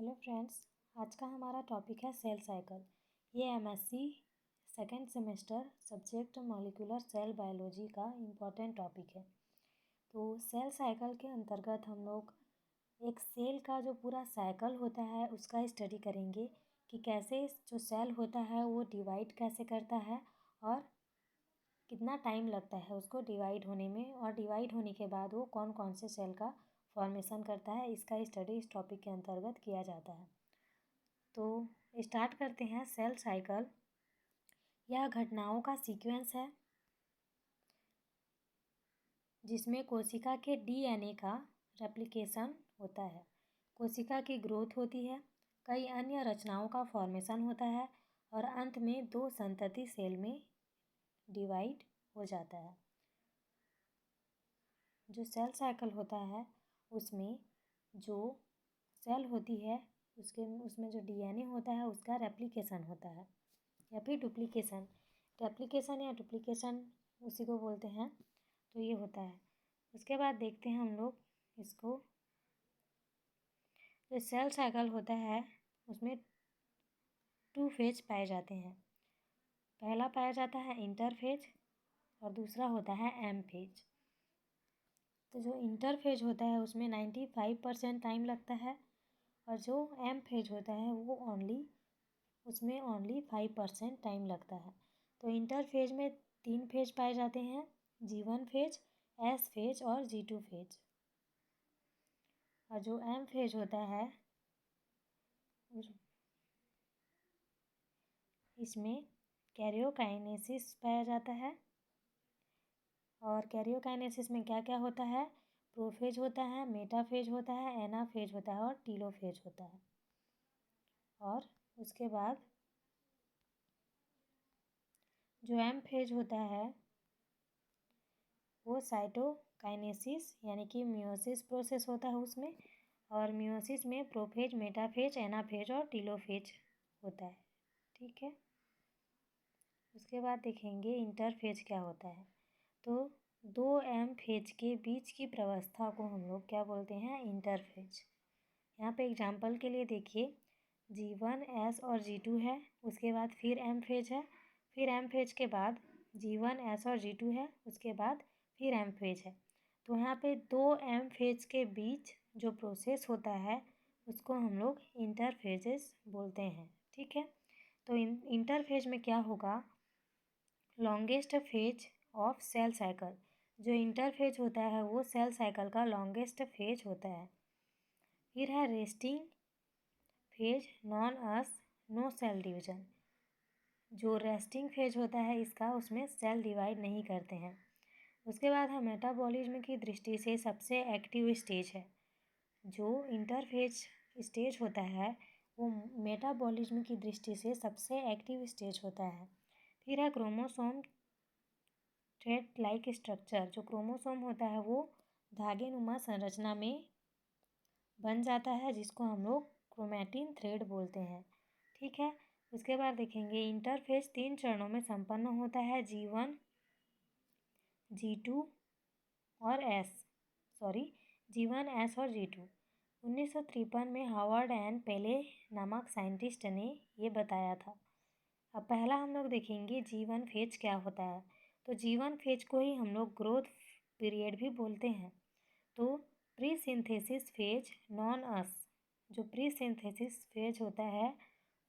Hello friends, आज का हमारा टॉपिक है सेल साइकिल। ये MSc second semester subject molecular cell biology का इम्पॉर्टेंट टॉपिक है। तो सेल साइकिल के अंतर्गत हम लोग एक सेल का जो पूरा साइकिल होता है उसका स्टडी करेंगे कि कैसे जो सेल होता है वो डिवाइड कैसे करता है और कितना टाइम लगता है उसको डिवाइड होने में, और डिवाइड होने के बाद वो कौन कौन से सेल का फॉर्मेशन करता है, इसका स्टडी इस टॉपिक के अंतर्गत किया जाता है। तो स्टार्ट करते हैं। सेल साइकिल यह घटनाओं का सीक्वेंस है जिसमें कोशिका के डीएनए का रेप्लिकेशन होता है, कोशिका की ग्रोथ होती है, कई अन्य रचनाओं का फॉर्मेशन होता है और अंत में दो संतति सेल में डिवाइड हो जाता है। जो सेल साइकिल होता है उसमें जो सेल होती है उसमें जो डीएनए होता है उसका रेप्लिकेशन होता है या फिर डुप्लीकेशन। रेप्लिकेशन या डुप्लीकेशन उसी को बोलते हैं। तो ये होता है। उसके बाद देखते हैं हम लोग इसको। जो सेल साइकिल होता है उसमें 2 फेज पाए जाते हैं। पहला पाया जाता है इंटरफेज और दूसरा होता है एम फेज। तो जो इंटरफेज होता है उसमें 95% टाइम लगता है और जो एम फेज होता है वो उसमें ओनली 5% टाइम लगता है। तो इंटरफेज में 3 फेज पाए जाते हैं, G1 फेज, S फेज और G2 फेज। और जो एम फेज होता है इसमें कैरियोकाइनेसिस पाया जाता है। और कैरियोकाइनेसिस में क्या क्या होता है? प्रोफेज होता है, मेटाफेज होता है, एनाफेज होता है और टीलोफेज होता है। और उसके बाद जो एम फेज होता है वो साइटोकाइनेसिस यानी कि मियोसिस प्रोसेस होता है उसमें, और मियोसिस में प्रोफेज, मेटाफेज, एनाफेज और टीलोफेज होता है। ठीक है। उसके बाद देखेंगे इंटरफेज क्या होता है। तो 2 एम फेज के बीच की प्रावस्था को हम लोग क्या बोलते हैं? इंटरफेज। यहाँ पे एग्जाम्पल के लिए देखिए, G1, S और G2 है, उसके बाद फिर एम फेज है, फिर एम फेज के बाद G1, S और G2 है, उसके बाद फिर एम फेज है। तो यहाँ पे 2 एम फेज के बीच जो प्रोसेस होता है उसको हम लोग इंटरफेजेस बोलते हैं। ठीक है। तो इंटरफेज में क्या होगा? Longest phase of cell cycle. जो इंटरफेज होता है वो सेल साइकिल का लॉन्गेस्ट फेज होता है। फिर है resting phase, known as no cell division. जो रेस्टिंग फेज होता है इसका उसमें सेल डिवाइड नहीं करते हैं। उसके बाद है मेटाबॉलिज्म की दृष्टि से सबसे एक्टिव स्टेज है। जो इंटरफेज स्टेज होता है वो मेटाबॉलिज्म की दृष्टि से सबसे एक्टिव स्टेज होता है। फिर है क्रोमोसोम थ्रेड लाइक स्ट्रक्चर। जो क्रोमोसोम होता है वो धागे नुमा संरचना में बन जाता है जिसको हम लोग क्रोमैटिन थ्रेड बोलते हैं। ठीक है। उसके बाद देखेंगे इंटरफेज 3 चरणों में संपन्न होता है, G1, G2 और G1, S और G2। 1953 में हावर्ड एंड पेले नामक साइंटिस्ट ने ये बताया था। अब पहला हम लोग देखेंगे G1 फेज क्या होता है। तो G1 फेज को ही हम लोग ग्रोथ पीरियड भी बोलते हैं। तो प्री सिंथेसिस फेज, नॉन अस। जो प्री सिंथेसिस फेज होता है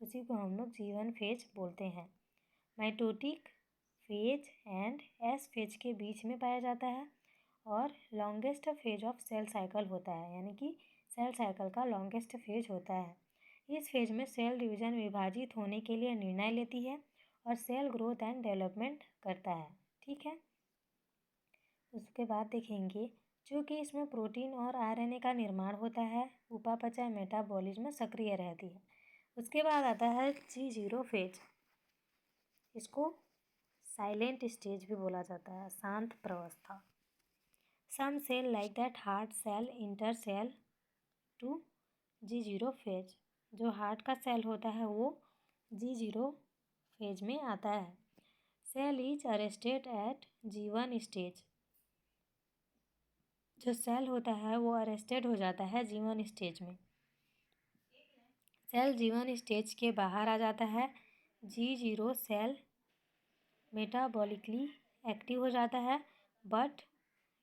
उसी को हम लोग G1 फेज बोलते हैं। Mitotic phase and S phase के बीच में पाया जाता है और longest phase of cell cycle होता है, यानी कि सेल साइकिल का लॉन्गेस्ट फेज होता है। इस फेज में सेल डिवीजन विभाजित होने के लिए निर्णय लेती है और सेल ग्रोथ एंड डेवलपमेंट करता है। ठीक है। उसके बाद देखेंगे चूँकि इसमें प्रोटीन और आरएनए का निर्माण होता है, उपापचय मेटाबॉलिज्म सक्रिय रहती है। उसके बाद आता है G0 फेज। इसको साइलेंट स्टेज भी बोला जाता है, शांत प्रावस्था। Some cell like that heart cell enter cell to G0 phase. जो हार्ट का सेल होता है वो G0 फेज में आता है। Cell is arrested at G1 stage. जो सेल होता है वो अरेस्टेड हो जाता है G1 स्टेज में। सेल जीवन स्टेज के बाहर आ जाता है। G0 सेल मेटाबॉलिकली एक्टिव हो जाता है बट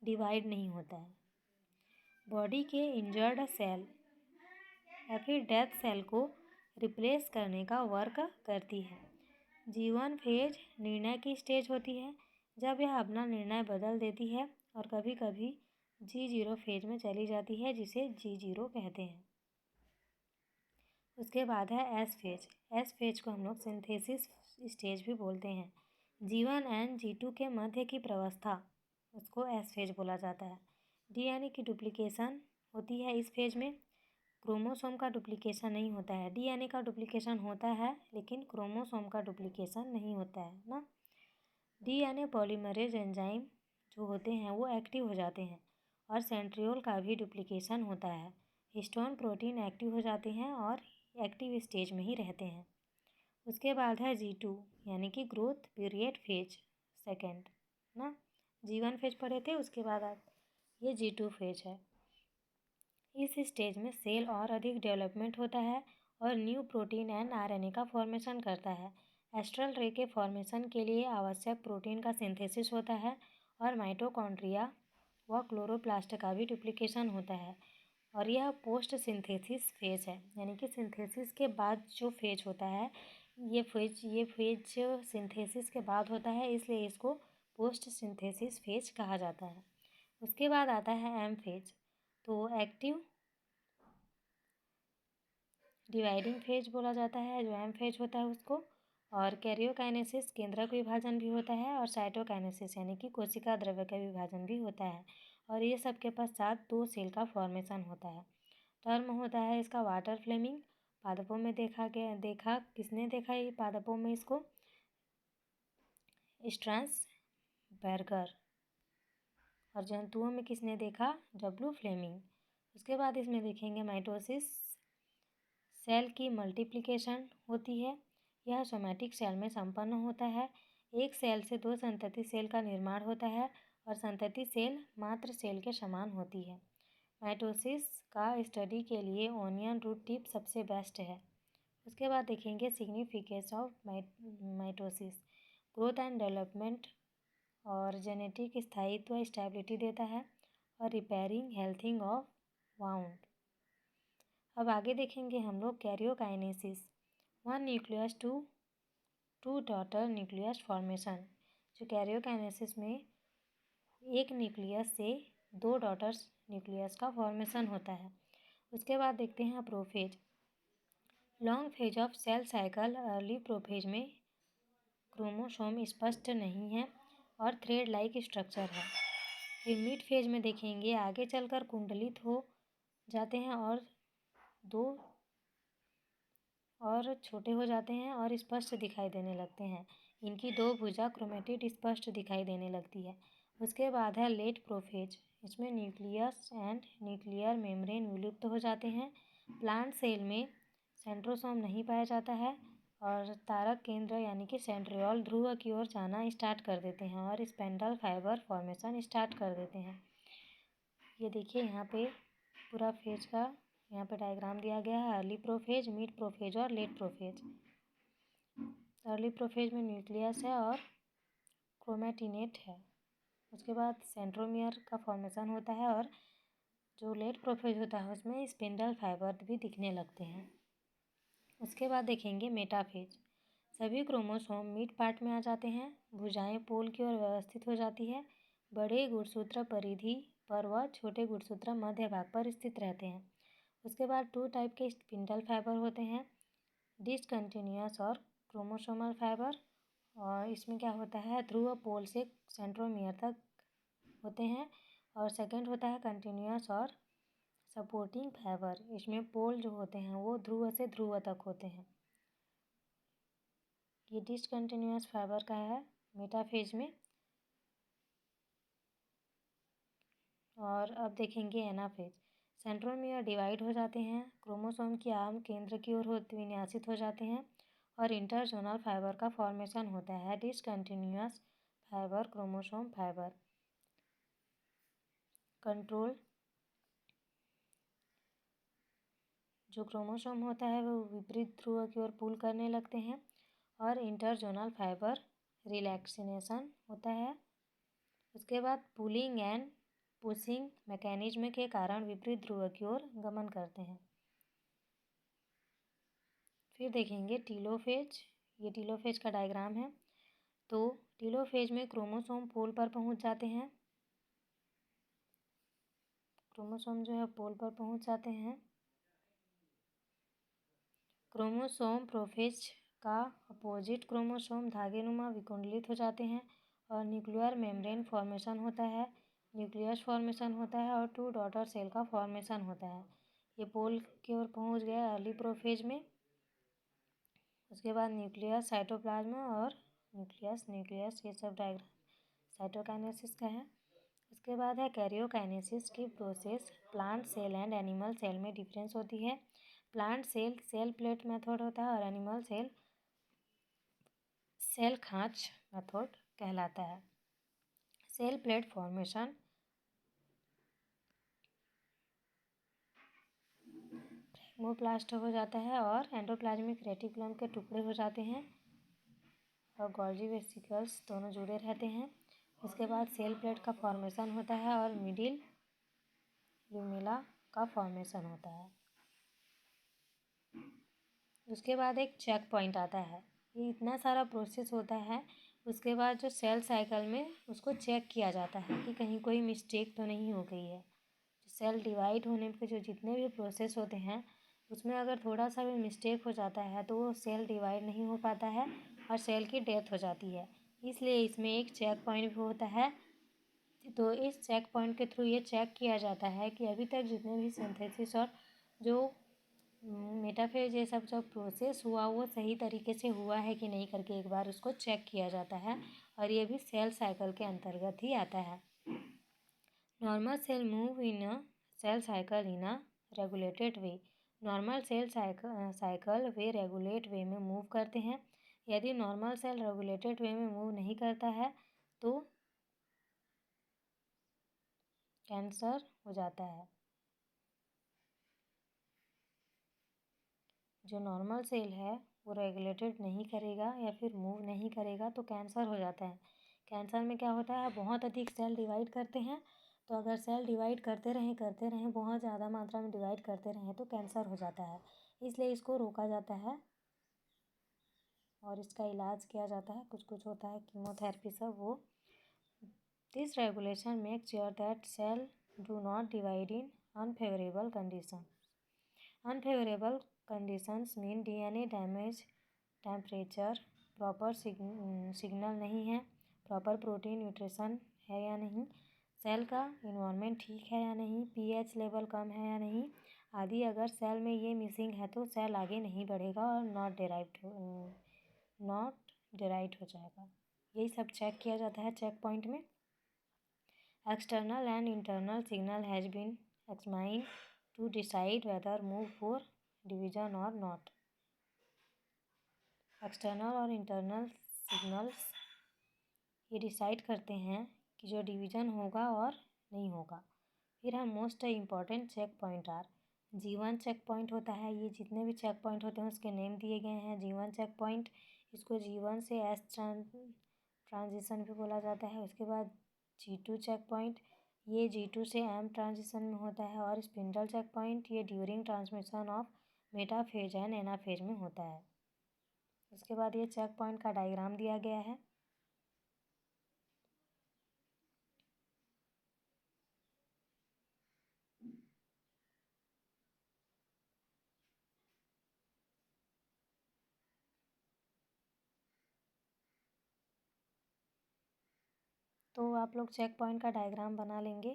डिवाइड नहीं होता है। बॉडी के इंजर्ड सेल या फिर डेथ सेल को रिप्लेस करने का वर्क करती है। G1 फेज निर्णय की स्टेज होती है, जब यह अपना निर्णय बदल देती है और कभी कभी G0 फेज में चली जाती है, जिसे G0 कहते हैं। उसके बाद है एस फेज। एस फेज को हम लोग सिंथेसिस स्टेज भी बोलते हैं। G1 एंड G2 के मध्य की प्रावस्था, उसको एस फेज बोला जाता है। डीएनए की डुप्लीकेशन होती है इस फेज में। क्रोमोसोम का डुप्लीकेशन नहीं होता है। डीएनए का डुप्लीकेशन होता है लेकिन क्रोमोसोम का डुप्लीकेशन नहीं होता है ना। डीएनए पॉलीमरेज एंजाइम जो होते हैं वो एक्टिव हो जाते हैं और सेंट्रियोल का भी डुप्लीकेशन होता है। हिस्टोन प्रोटीन एक्टिव हो जाते हैं और एक्टिव स्टेज में ही रहते हैं। उसके बाद है G2 यानी कि ग्रोथ पीरियड फेज सेकेंड ना। G1 फेज पढ़े थे, उसके बाद ये G2 फेज है। इस स्टेज में सेल और अधिक डेवलपमेंट होता है और न्यू प्रोटीन एंड आरएनए का फॉर्मेशन करता है। एस्ट्रल रे के फॉर्मेशन के लिए आवश्यक प्रोटीन का सिंथेसिस होता है और माइटोकॉन्ड्रिया व क्लोरोप्लास्ट का भी डुप्लीकेशन होता है। और यह पोस्ट सिंथेसिस फेज है, यानी कि सिंथेसिस के बाद जो फेज होता है, ये फेज सिंथेसिस के बाद होता है, इसलिए इसको पोस्ट सिंथेसिस फेज कहा जाता है। उसके बाद आता है एम फेज। तो एक्टिव डिवाइडिंग फेज बोला जाता है जो एम फेज होता है उसको। और कैरियोकाइनेसिस केंद्रक विभाजन भी होता है और साइटोकाइनेसिस यानी कि कोशिका द्रव्य का विभाजन भी होता है। और ये सब के पश्चात 2 सेल का फॉर्मेशन होता है। टर्म होता है इसका वाटर फ्लेमिंग। पादपों में देखा किसने देखा ये पादपों में इसको? स्ट्रासबर्गर। और जंतुओं में किसने देखा? W Flemming. उसके बाद इसमें देखेंगे माइटोसिस। सेल की मल्टीप्लिकेशन होती है, यह सोमैटिक सेल में संपन्न होता है। एक सेल से 2 संतति सेल का निर्माण होता है और संतति सेल मात्र सेल के समान होती है। माइटोसिस का स्टडी के लिए ओनियन रूट टिप सबसे बेस्ट है। उसके बाद देखेंगे significance of mitosis. Growth and development और जेनेटिक स्थायित्व स्टेबिलिटी देता है और रिपेयरिंग हेल्थिंग ऑफ वाउंड। अब आगे देखेंगे हम लोग karyokinesis. 1 nucleus to daughter nucleus formation. जो कैरियोकाइनेसिस में एक न्यूक्लियस से 2 डॉटर्स न्यूक्लियस का फॉर्मेशन होता है। उसके बाद देखते हैं prophase. Long phase of cell cycle. Early prophase में क्रोमोसोम स्पष्ट नहीं है और थ्रेड लाइक स्ट्रक्चर है। फिर मिड फेज में देखेंगे आगे चलकर कुंडलित हो जाते हैं और छोटे हो जाते हैं और स्पष्ट दिखाई देने लगते हैं। इनकी 2 भुजा क्रोमेटिड स्पष्ट दिखाई देने लगती है। उसके बाद है लेट प्रोफेज। इसमें न्यूक्लियस एंड न्यूक्लियर मेम्ब्रेन विलुप्त हो जाते हैं। प्लांट सेल में सेंट्रोसोम नहीं पाया जाता है और तारक केंद्र यानी कि सेंट्रियोल ध्रुव की ओर जाना स्टार्ट कर देते हैं और स्पेंडल फाइबर फॉर्मेशन स्टार्ट कर देते हैं। ये देखिए यहाँ पे पूरा फेज का यहाँ पे डायग्राम दिया गया है। अर्ली प्रोफेज, मिड प्रोफेज और लेट प्रोफेज। अर्ली प्रोफेज में न्यूक्लियस है और क्रोमेटिनेट है। उसके बाद सेंट्रोमियर का फॉर्मेशन होता है और जो लेट प्रोफेज होता है उसमें स्पिंडल फाइबर भी दिखने लगते हैं। उसके बाद देखेंगे मेटाफेज। सभी क्रोमोसोम मिड पार्ट में आ जाते हैं। भुजाएं पोल की ओर व्यवस्थित हो जाती है। बड़े गुणसूत्र परिधि पर व छोटे गुणसूत्र मध्य भाग पर स्थित रहते हैं। उसके बाद 2 टाइप के स्पिंडल फाइबर होते हैं, डिसकंटिन्यूअस और क्रोमोसोमल फाइबर। और इसमें क्या होता है, ध्रुव पोल से सेंट्रोमियर तक होते हैं। और सेकंड होता है कंटिन्यूअस और सपोर्टिंग फाइबर। इसमें पोल जो होते हैं वो ध्रुव से ध्रुव तक होते हैं। ये डिसकंटिन्यूअस फाइबर का है मेटाफेज में। और अब देखेंगे एनाफेज। सेंट्रोमियर डिवाइड हो जाते हैं, क्रोमोसोम की आर्म केंद्र की ओर विन्यासित हो जाते हैं और इंटरजोनल फाइबर का फॉर्मेशन होता है। Discontinuous fibre chromosome fibre. Control जो क्रोमोसोम होता है वो विपरीत ध्रुव की ओर पुल करने लगते हैं और इंटरजोनल फाइबर रिलैक्सेशन होता है। उसके बाद पुलिंग एंड पुशिंग मैकेनिज्म के कारण विपरीत ध्रुव की ओर गमन करते हैं। फिर देखेंगे टीलोफेज। ये टीलोफेज का डायग्राम है। तो टीलोफेज में क्रोमोसोम पोल पर पहुंच जाते हैं। क्रोमोसोम जो है पोल पर पहुंच जाते हैं। क्रोमोसोम प्रोफेज का अपोजिट क्रोमोसोम धागेनुमा विकुंडलित हो जाते हैं और न्यूक्लियर मेम्ब्रेन फॉर्मेशन होता है, न्यूक्लियस फॉर्मेशन होता है और 2 डॉटर सेल का फॉर्मेशन होता है। ये पोल की ओर पहुंच गया अर्ली प्रोफेज में। उसके बाद न्यूक्लियस साइटोप्लाज्म और न्यूक्लियस ये सब डायग्राम साइटोकाइनेसिस का है। उसके बाद है कैरियोकाइनेसिस की process. Plant cell and animal cell में डिफरेंस होती है। Plant cell cell plate method होता है और एनिमल सेल सेल खाँच मेथड कहलाता है। सेल प्लेट फॉर्मेशन प्लास्ट हो जाता है और एंडोप्लाज्मिक रेटिकुलम के टुकड़े हो जाते हैं और गोल्जी वेसिकल्स दोनों जुड़े रहते हैं। उसके बाद सेल प्लेट का फॉर्मेशन होता है और मिडिल ल्यूमेला का फॉर्मेशन होता है। उसके बाद एक चेक पॉइंट आता है। ये इतना सारा प्रोसेस होता है। उसके बाद जो सेल साइकिल में उसको चेक किया जाता है कि कहीं कोई मिस्टेक तो नहीं हो गई है। सेल डिवाइड होने के जो जितने भी प्रोसेस होते हैं उसमें अगर थोड़ा सा भी मिस्टेक हो जाता है तो वो सेल डिवाइड नहीं हो पाता है और सेल की डेथ हो जाती है। इसलिए इसमें एक चेक पॉइंट भी होता है। तो इस चेक पॉइंट के थ्रू ये चेक किया जाता है कि अभी तक जितने भी सिंथेसिस और जो मेटाफेज ये सब जो प्रोसेस हुआ वो सही तरीके से हुआ है कि नहीं करके एक बार उसको चेक किया जाता है और ये भी सेल साइकिल के अंतर्गत ही आता है। Normal cell move in a cell cycle in a regulated way. Normal cell cycle वे रेगुलेट वे में मूव करते हैं। यदि नॉर्मल सेल रेगुलेटेड वे में मूव नहीं करता है तो कैंसर हो जाता है। जो नॉर्मल सेल है वो रेगुलेटेड नहीं करेगा या फिर मूव नहीं करेगा तो कैंसर हो जाता है। कैंसर में क्या होता है, बहुत अधिक सेल डिवाइड करते हैं। तो अगर सेल डिवाइड करते रहें बहुत ज़्यादा मात्रा में डिवाइड करते रहें तो कैंसर हो जाता है। इसलिए इसको रोका जाता है और इसका इलाज किया जाता है। कुछ कुछ होता है कीमोथेरेपी सब वो। This regulation make sure that cell do not divide in unfavourable condition. Unfavourable conditions mean DNA damage, temperature, proper signal नहीं है, प्रॉपर प्रोटीन न्यूट्रिशन है या नहीं, सेल का इन्वायरमेंट ठीक है या नहीं, पीएच लेवल कम है या नहीं आदि। अगर सेल में ये मिसिंग है तो सेल आगे नहीं बढ़ेगा और नॉट डेराइड हो जाएगा। यही सब चेक किया जाता है चेक पॉइंट में। External and internal signal has been examined to decide whether move for division or not। External और इंटरनल सिग्नल्स ये डिसाइड करते हैं कि जो डिवीज़न होगा और नहीं होगा। फिर हम most important checkpoint are. G1 checkpoint होता है। ये जितने भी चेक पॉइंट होते हैं उसके नेम दिए गए हैं। G1 चेक पॉइंट, इसको G1 से S ट्रांजिशन भी बोला जाता है। उसके बाद G2 चेक पॉइंट, ये G2 से M ट्रांजिशन में होता है। और स्पिंडल चेक पॉइंट ये during transmission of metaphase and anaphase में होता है। उसके बाद ये चेक पॉइंट का डायग्राम दिया गया है। तो आप लोग चेक पॉइंट का डायग्राम बना लेंगे।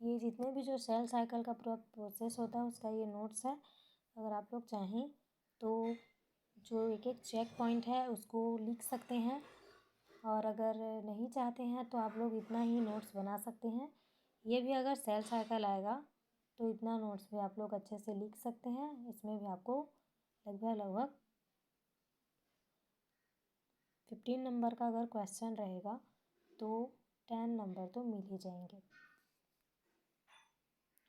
ये जितने भी जो सेल साइकिल का पूरा प्रोसेस होता है उसका ये नोट्स है। अगर आप लोग चाहें तो जो एक एक चेक पॉइंट है उसको लिख सकते हैं और अगर नहीं चाहते हैं तो आप लोग इतना ही नोट्स बना सकते हैं। ये भी अगर सेल साइकिल आएगा तो इतना नोट्स भी आप लोग अच्छे से लिख सकते हैं। इसमें भी आपको लगभग 15 नंबर का अगर क्वेश्चन रहेगा तो 10 नंबर तो मिल ही जाएंगे।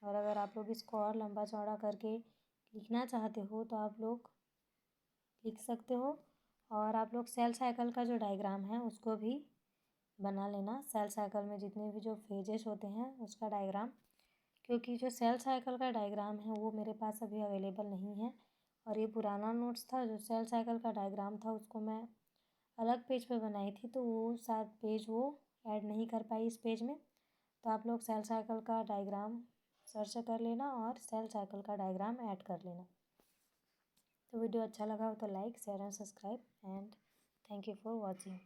और अगर आप लोग इसको और लंबा चौड़ा करके लिखना चाहते हो तो आप लोग लिख सकते हो। और आप लोग सेल साइकिल का जो डायग्राम है उसको भी बना लेना। सेल साइकिल में जितने भी जो फेजेस होते हैं उसका डायग्राम, क्योंकि जो सेल साइकिल का डायग्राम है वो मेरे पास अभी अवेलेबल नहीं है और ये पुराना नोट्स था। जो सेल साइकिल का डायग्राम था उसको मैं अलग पेज पे बनाई थी, तो वो शायद पेज वो ऐड नहीं कर पाई इस पेज में। तो आप लोग सेल साइकिल का डायग्राम सर्च कर लेना और सेल साइकिल का डायग्राम ऐड कर लेना। तो वीडियो अच्छा लगा हो तो like, share and subscribe and thank you for watching.